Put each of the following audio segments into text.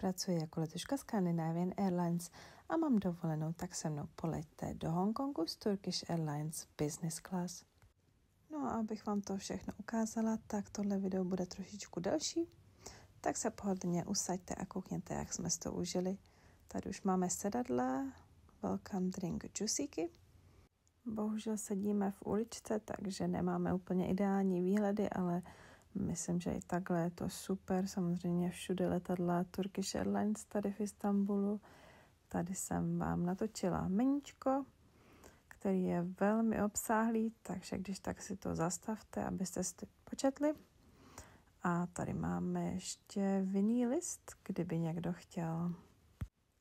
pracuji jako letuška Scandinavian Airlines a mám dovolenou, tak se mnou poleďte do Hongkongu z Turkish Airlines Business Class. No a abych vám to všechno ukázala, tak tohle video bude trošičku delší, tak se pohodlně usaďte a koukněte, jak jsme si to užili. Tady už máme sedadla, welcome drink džusíky. Bohužel sedíme v uličce, takže nemáme úplně ideální výhledy, ale myslím, že i takhle je to super. Samozřejmě všude letadla Turkish Airlines tady v Istanbulu. Tady jsem vám natočila meníčko, který je velmi obsáhlý, takže když tak si to zastavte, abyste si to početli. A tady máme ještě vinný list, kdyby někdo chtěl.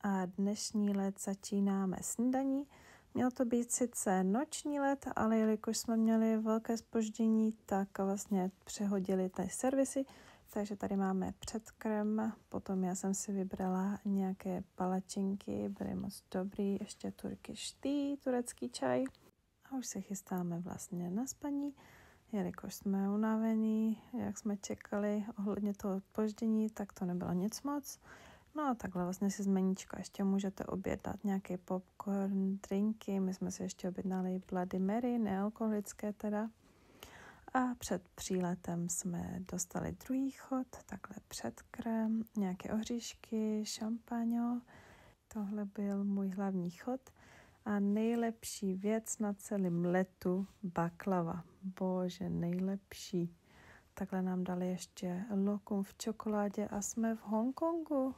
A dnešní let začínáme snídaní. Mělo to být sice noční let, ale jelikož jsme měli velké zpoždění, tak vlastně přehodili ty servisy. Takže tady máme předkrm, potom já jsem si vybrala nějaké palačinky, byly moc dobrý, ještě Turkish tea, turecký čaj. A už se chystáme vlastně na spaní, jelikož jsme unavení, jak jsme čekali ohledně toho zpoždění, tak to nebylo nic moc. No a takhle vlastně si z meníčka ještě můžete objednat nějaký popcorn, drinky. My jsme si ještě objednali Bloody Mary, nealkoholické teda. A před příletem jsme dostali druhý chod, takhle předkrm, nějaké oříšky, šampaňo. Tohle byl můj hlavní chod. A nejlepší věc na celém letu, baklava. Bože, nejlepší. Takhle nám dali ještě lokum v čokoládě a jsme v Hongkongu.